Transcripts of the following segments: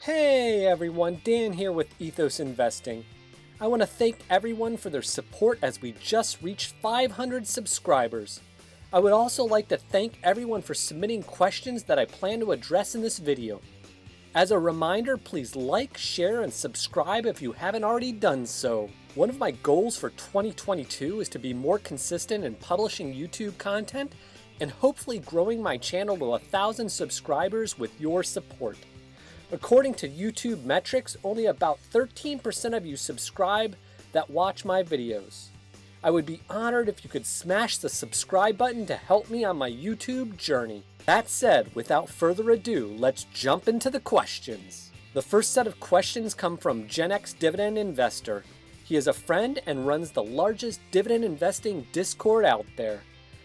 Hey everyone, Dan here with Ethos Investing. I want to thank everyone for their support as we just reached 500 subscribers. I would also like to thank everyone for submitting questions that I plan to address in this video. As a reminder, please like, share, and subscribe if you haven't already done so. One of my goals for 2022 is to be more consistent in publishing YouTube content and hopefully growing my channel to 1,000 subscribers with your support. According to YouTube metrics, only about 13% of you subscribe that watch my videos. I would be honored if you could smash the subscribe button to help me on my YouTube journey. That said, without further ado, let's jump into the questions. The first set of questions come from GenX Dividend Investor. He is a friend and runs the largest dividend investing Discord out there.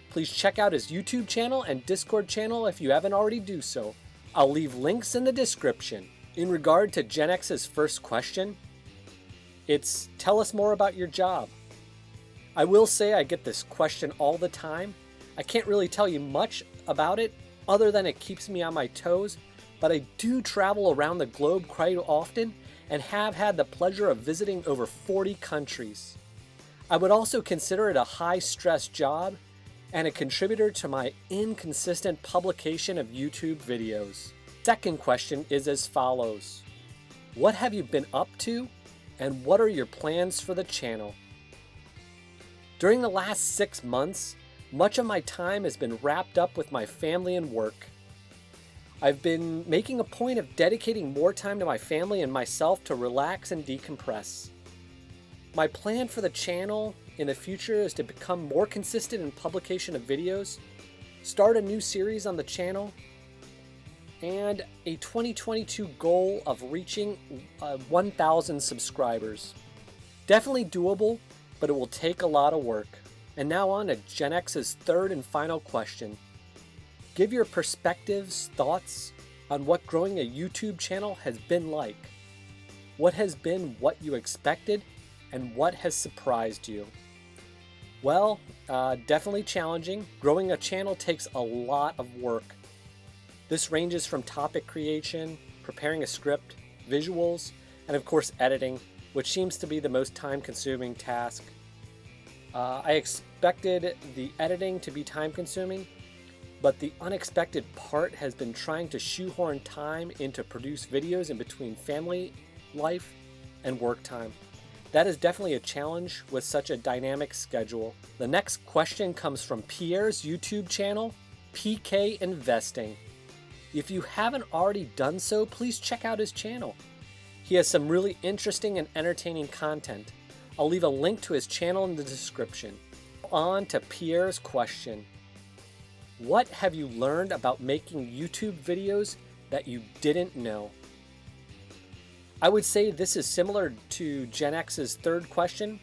Please check out his YouTube channel and Discord channel if you haven't already do so. I'll leave links in the description. In regard to GenX's first question, it's tell us more about your job. I will say I get this question all the time. I can't really tell you much about it other than it keeps me on my toes, but I do travel around the globe quite often and have had the pleasure of visiting over 40 countries. I would also consider it a high-stress job and a contributor to my inconsistent publication of YouTube videos. Second question is as follows. What have you been up to, and what are your plans for the channel? During the last 6 months, much of my time has been wrapped up with my family and work. I've been making a point of dedicating more time to my family and myself to relax and decompress. My plan for the channel in the future is to become more consistent in publication of videos, start a new series on the channel, and a 2022 goal of reaching 1,000 subscribers. Definitely doable, but it will take a lot of work. And now on to GenX's third and final question. Give your perspectives, thoughts on what growing a YouTube channel has been like. What has been what you expected, and what has surprised you? Well, definitely challenging. Growing a channel takes a lot of work. This ranges from topic creation, preparing a script, visuals, and of course editing, which seems to be the most time-consuming task. I expected the editing to be time-consuming, but the unexpected part has been trying to shoehorn time into produce videos in between family life and work time. That is definitely a challenge with such a dynamic schedule. The next question comes from Pierre's YouTube channel, PK Investing. If you haven't already done so, please check out his channel. He has some really interesting and entertaining content. I'll leave a link to his channel in the description. On to Pierre's question. What have you learned about making YouTube videos that you didn't know? I would say this is similar to GenX's third question,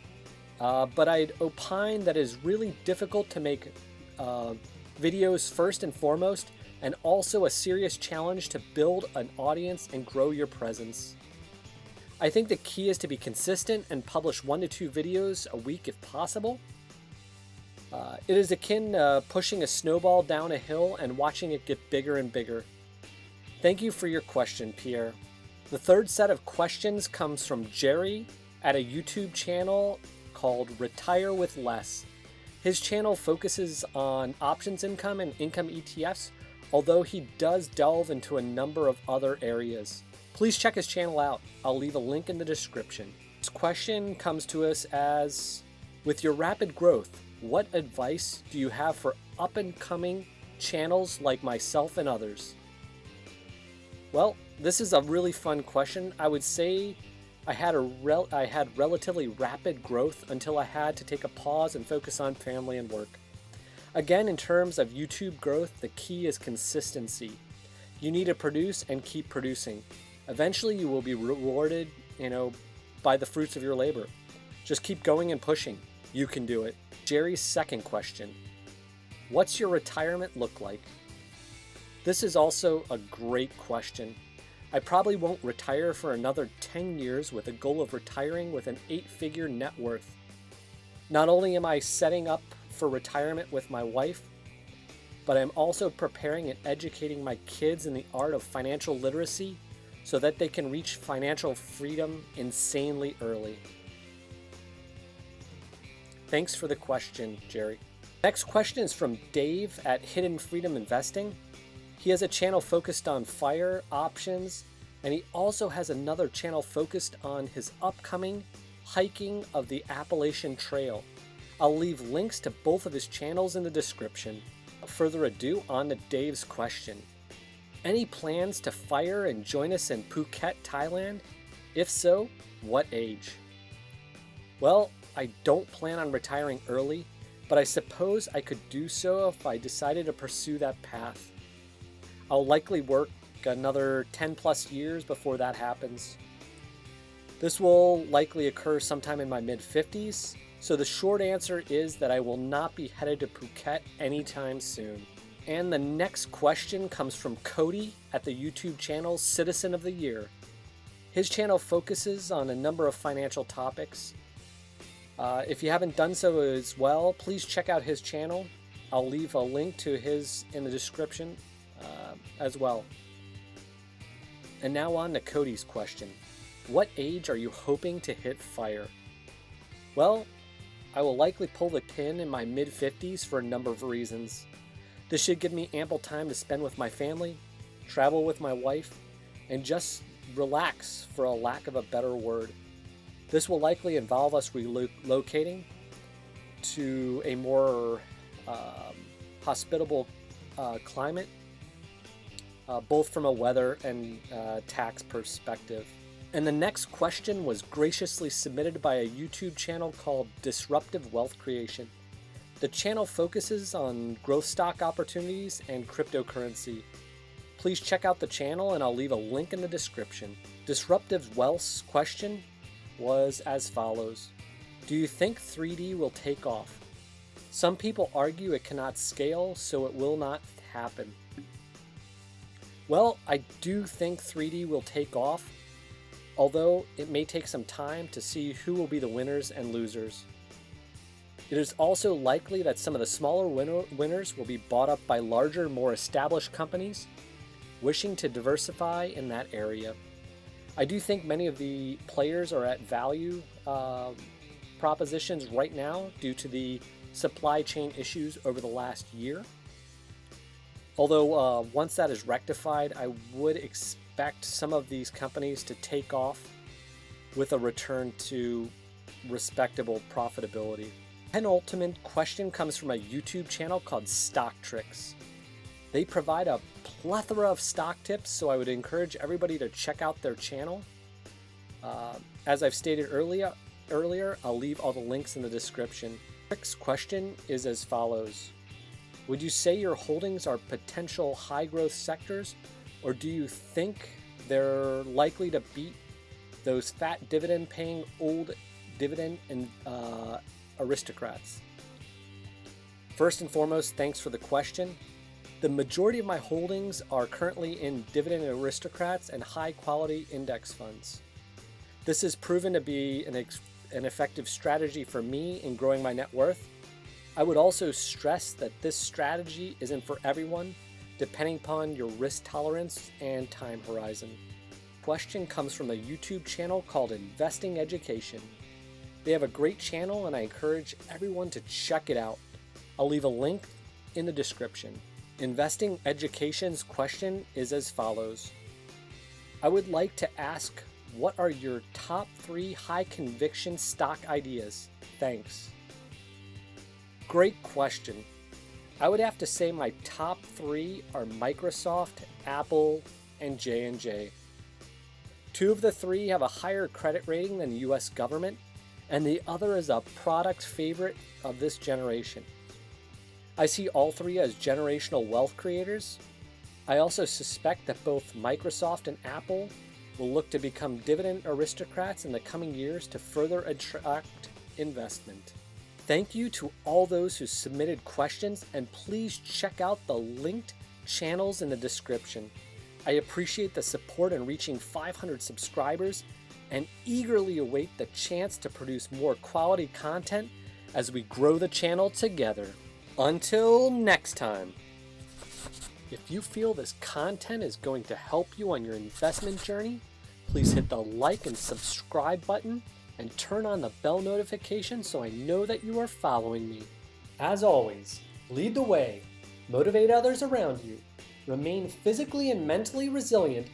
but I'd opine that it is really difficult to make videos first and foremost, and also a serious challenge to build an audience and grow your presence. I think the key is to be consistent and publish 1 to 2 videos a week if possible. It is akin to pushing a snowball down a hill and watching it get bigger and bigger. Thank you for your question, Pierre. The third set of questions comes from Jerry at a YouTube channel called Retire with Less. His channel focuses on options income and income ETFs, although he does delve into a number of other areas. Please check his channel out. I'll leave a link in the description. This question comes to us as, with your rapid growth, what advice do you have for up-and-coming channels like myself and others? Well, this is a really fun question. I would say I had relatively rapid growth until I had to take a pause and focus on family and work. Again, in terms of YouTube growth, the key is consistency. You need to produce and keep producing. Eventually, you will be rewarded, by the fruits of your labor. Just keep going and pushing. You can do it. Jerry's second question. What's your retirement look like? This is also a great question. I probably won't retire for another 10 years with a goal of retiring with an 8-figure net worth. Not only am I setting up for retirement with my wife, but I'm also preparing and educating my kids in the art of financial literacy so that they can reach financial freedom insanely early? Thanks for the question, Jerry. Next question is from Dave at Hidden Freedom Investing. He has a channel focused on fire options, and he also has another channel focused on his upcoming hiking of the Appalachian Trail. I'll leave links to both of his channels in the description. Without further ado, on to Dave's question. Any plans to fire and join us in Phuket, Thailand? If so, what age? Well, I don't plan on retiring early, but I suppose I could do so if I decided to pursue that path. I'll likely work another 10 plus years before that happens. This will likely occur sometime in my mid-50s, so the short answer is that I will not be headed to Phuket anytime soon. And the next question comes from Cody at the YouTube channel Citizen of the Year. His channel focuses on a number of financial topics. If you haven't done so as well, please check out his channel. I'll leave a link to his in the description as well. And now on to Cody's question. What age are you hoping to hit fire? Well, I will likely pull the pin in my mid-50s for a number of reasons. This should give me ample time to spend with my family, travel with my wife, and just relax, for a lack of a better word. This will likely involve us relocating to a more hospitable climate, both from a weather and tax perspective. And the next question was graciously submitted by a YouTube channel called Disruptive Wealth Creation. The channel focuses on growth stock opportunities and cryptocurrency. Please check out the channel and I'll leave a link in the description. Disruptive Wealth's question was as follows. Do you think 3D will take off? Some people argue it cannot scale, so it will not happen. Well, I do think 3D will take off, although it may take some time to see who will be the winners and losers. It is also likely that some of the smaller winners will be bought up by larger, more established companies wishing to diversify in that area. I do think many of the players are at value propositions right now due to the supply chain issues over the last year. Although once that is rectified, I would expect some of these companies to take off with a return to respectable profitability. Penultimate question comes from a YouTube channel called Stock Tricks. They provide a plethora of stock tips, so I would encourage everybody to check out their channel. As I've stated earlier, I'll leave all the links in the description. Tricks' question is as follows. Would you say your holdings are potential high-growth sectors, or do you think they're likely to beat those fat dividend-paying old dividend and aristocrats? First and foremost, thanks for the question. The majority of my holdings are currently in dividend aristocrats and high-quality index funds. This has proven to be an effective strategy for me in growing my net worth. I would also stress that this strategy isn't for everyone, depending upon your risk tolerance and time horizon. Question comes from a YouTube channel called Investing Education. They have a great channel and I encourage everyone to check it out. I'll leave a link in the description. Investing Education's question is as follows. I would like to ask, what are your top 3 high conviction stock ideas? Thanks. Great question. I would have to say my top 3 are Microsoft, Apple, and J&J. 2 of the 3 have a higher credit rating than the US government, and the other is a product favorite of this generation. I see all 3 as generational wealth creators. I also suspect that both Microsoft and Apple will look to become dividend aristocrats in the coming years to further attract investment. Thank you to all those who submitted questions, and please check out the linked channels in the description. I appreciate the support in reaching 500 subscribers and eagerly await the chance to produce more quality content as we grow the channel together. Until next time. If you feel this content is going to help you on your investment journey, please hit the like and subscribe button and turn on the bell notification so I know that you are following me. As always, lead the way, motivate others around you, remain physically and mentally resilient,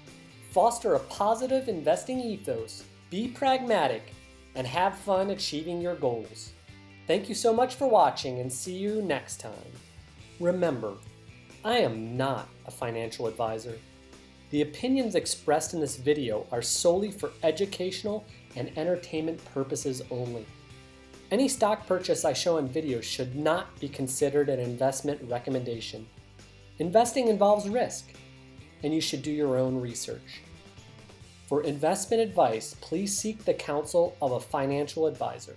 foster a positive investing ethos, be pragmatic, and have fun achieving your goals. Thank you so much for watching and see you next time. Remember, I am not a financial advisor. The opinions expressed in this video are solely for educational and entertainment purposes only. Any stock purchase I show in videos should not be considered an investment recommendation. Investing involves risk, and you should do your own research. For investment advice, please seek the counsel of a financial advisor.